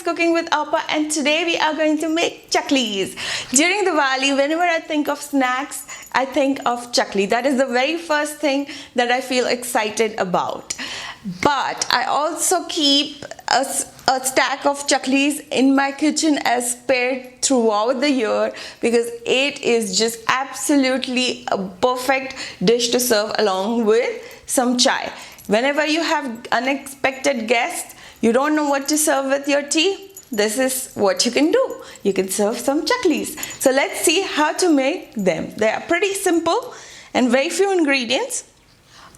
it's Cooking with Alpa, and today we are going to make chaklis. During Diwali, whenever I think of snacks, I think of chakli. That is the very first thing that I feel excited about. But I also keep a stack of chaklis in my kitchen as spare throughout the year because it is just absolutely a perfect dish to serve along with some chai. Whenever you have unexpected guests, you don't know what to serve with your tea, this is what you can do. You can serve some chaklis. So let's see how to make them. They are pretty simple and very few ingredients.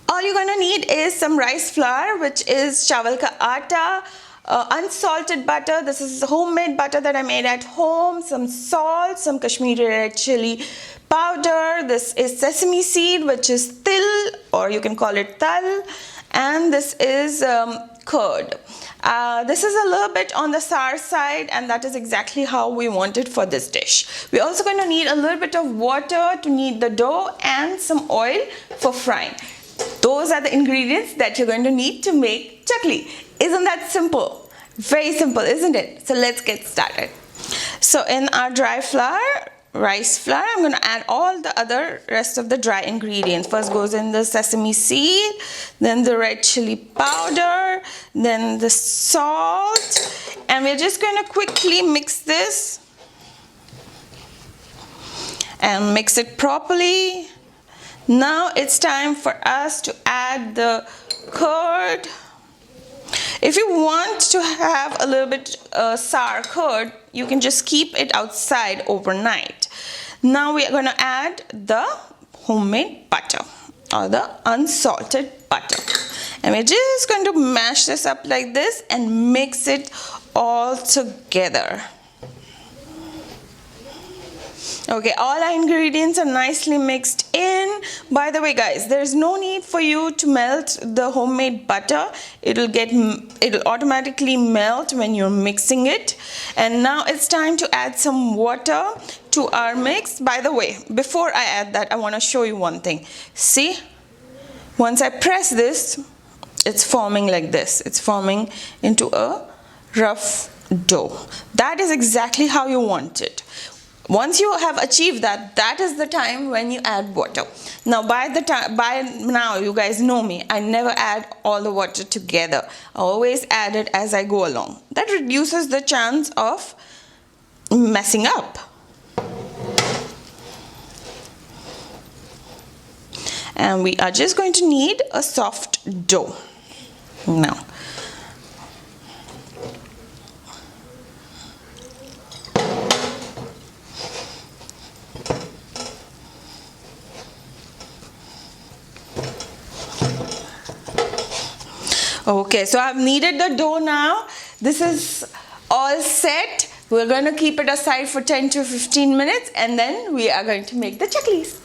All you're gonna need is some rice flour, which is chawal ka atta, unsalted butter. This is homemade butter that I made at home, some salt, some Kashmiri red chili powder. This is sesame seed, which is til, or you can call it tal, and this is curd. This is a little bit on the sour side, and that is exactly how we want it for this dish. We're also going to need a little bit of water to knead the dough and some oil for frying. Those are the ingredients that you're going to need to make chakli. Isn't that simple? Very simple, isn't it? So let's get started. So in our dry flour, rice flour, I'm going to add all the rest of the dry ingredients. First goes in the sesame seed, then the red chili powder, then the salt, and we're just going to quickly mix this and mix it properly. Now it's time for us to add the curd. If you want to have a little bit sour curd, you can just keep it outside overnight. Now we are going to add the homemade butter or the unsalted butter. And we're just going to mash this up like this and mix it all together. Okay, all our ingredients are nicely mixed in. By the way, guys, there's no need for you to melt the homemade butter. It'll automatically melt when you're mixing it. And now it's time to add some water to our mix. By the way, before I add that, I want to show you one thing. See, once I press this, it's forming like this. It's forming into a rough dough. That is exactly how you want it. Once you have achieved that, that is the time when you add water. Now by now you guys know me, I never add all the water together. I always add it as I go along. That reduces the chance of messing up. And we are just going to need a soft dough now. Okay, so I've kneaded the dough now. This is all set. We're going to keep it aside for 10 to 15 minutes and then we are going to make the chaklis.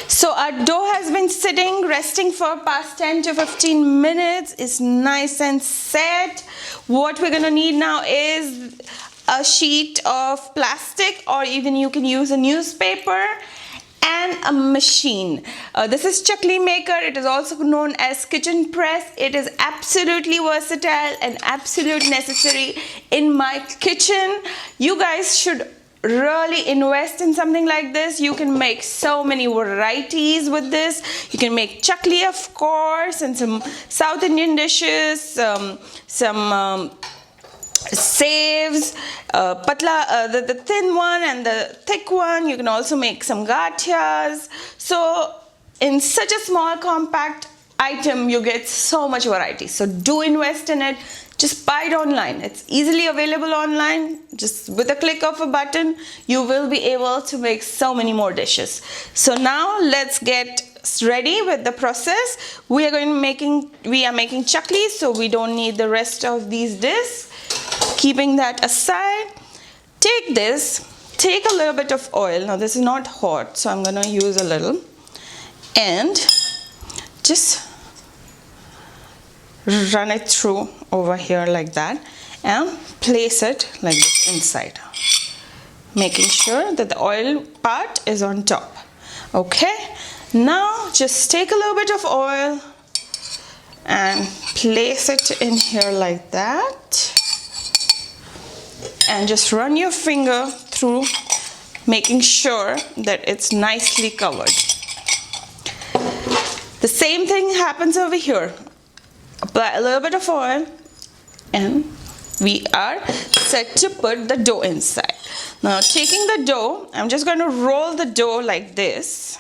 So our dough has been sitting, resting for past 10 to 15 minutes. It's nice and set. What we're going to need now is a sheet of plastic, or even you can use a newspaper, and a machine. This is chakli maker. It is also known as kitchen press. It is absolutely versatile and absolutely necessary in my kitchen. You guys should really invest in something like this. You can make so many varieties with this. You can make chakli, of course, and some South Indian dishes, some saves, the thin one and the thick one. You can also make some gathias. So in such a small compact item, you get so much variety. So do invest in it. Just buy it online. It's easily available online. Just with a click of a button, you will be able to make so many more dishes. So now let's get ready with the process. We are making chaklis, so we don't need the rest of these discs. Keeping that aside, take a little bit of oil. Now this is not hot, so I'm going to use a little, and just run it through over here like that and place it like this inside, making sure that the oil part is on top. Okay, now just take a little bit of oil and place it in here like that. and just run your finger through, making sure that it's nicely covered. The same thing happens over here. Apply a little bit of oil and we are set to put the dough inside. Now taking the dough, I'm just going to roll the dough like this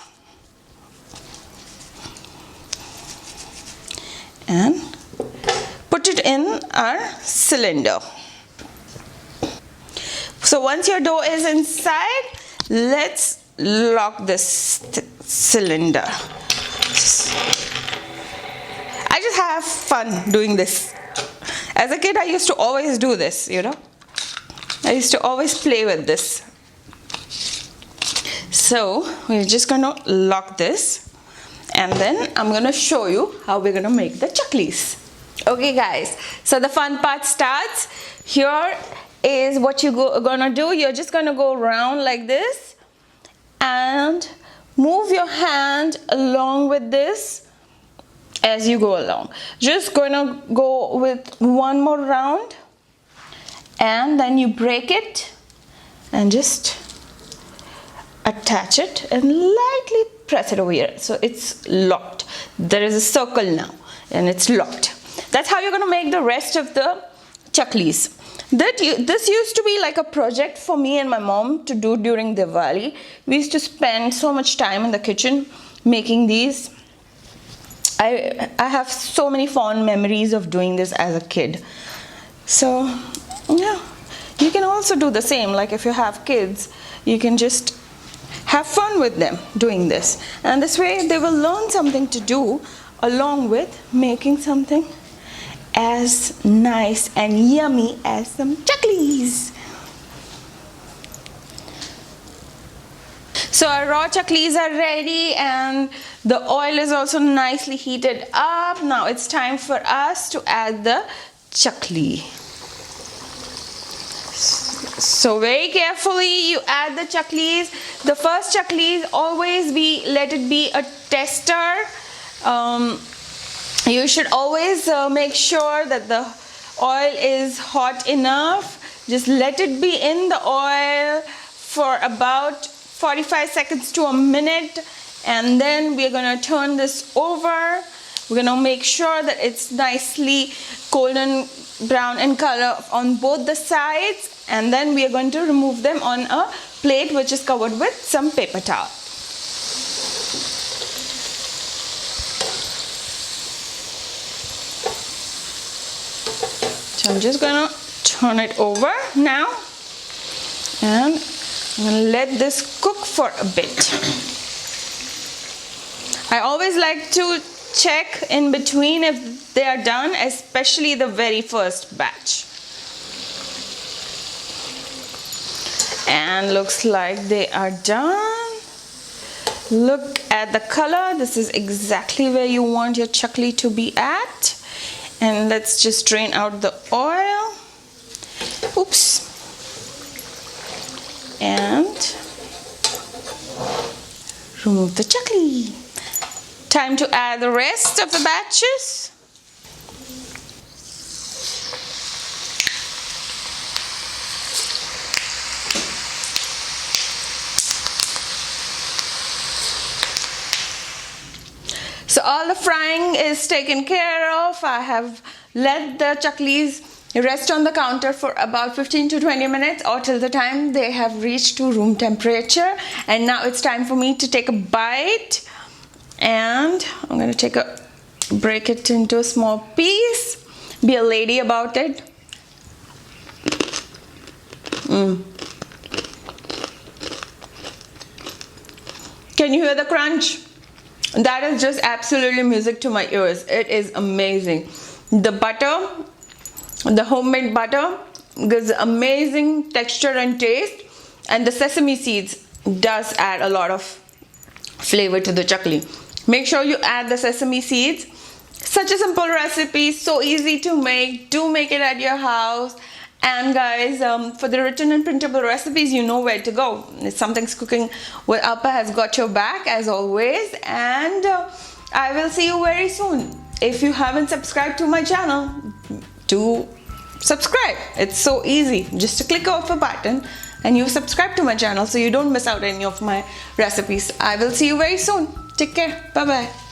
and put it in our cylinder. So once your dough is inside, let's lock this cylinder. I just have fun doing this. As a kid, I used to always do this, you know. I used to always play with this. So we're just going to lock this, and then I'm going to show you how we're going to make the chaklis. Okay guys, so the fun part starts. Here is what you're gonna do. You're just gonna go around like this and move your hand along with this as you go along. Just gonna go with one more round and then you break it and just attach it and lightly press it over here. So it's locked. There is a circle now and it's locked. That's how you're gonna make the rest of the chaklis. This used to be like a project for me and my mom to do during Diwali. We used to spend so much time in the kitchen making these. I have so many fond memories of doing this as a kid. So yeah, you can also do the same. Like if you have kids, you can just have fun with them doing this. And this way they will learn something to do along with making something as nice and yummy as some chaklis. So our raw chaklis are ready and the oil is also nicely heated up. Now it's time for us to add the chakli. So very carefully you add the chaklis. The first chaklis always let it be a tester. You should always make sure that the oil is hot enough. Just let it be in the oil for about 45 seconds to a minute, and then we're going to turn this over. We're going to make sure that it's nicely golden brown in color on both the sides, and then we are going to remove them on a plate which is covered with some paper towel. So I'm just gonna turn it over now and I'm gonna let this cook for a bit. I always like to check in between if they are done, especially the very first batch. And looks like they are done. Look at the color. This is exactly where you want your chakli to be at. And let's just drain out the oil. Oops. And remove the chakli. Time to add the rest of the batches. So all the frying is taken care of. I have let the chaklis rest on the counter for about 15 to 20 minutes or till the time they have reached to room temperature. And now it's time for me to take a bite. And I'm going to break it into a small piece. Be a lady about it. Can you hear the crunch? That is just absolutely music to my ears. It is amazing. The butter, the homemade butter, gives amazing texture and taste, and the sesame seeds does add a lot of flavor to the chakli. Make sure you add the sesame seeds. Such a simple recipe, so easy to make. Do make it at your house. And guys, for the written and printable recipes, you know where to go. Something's Cooking with Alpa has got your back as always, and I will see you very soon. If you haven't subscribed to my channel, do subscribe. It's so easy. Just to click off a button and you subscribe to my channel so you don't miss out any of my recipes. I will see you very soon. Take care. Bye bye.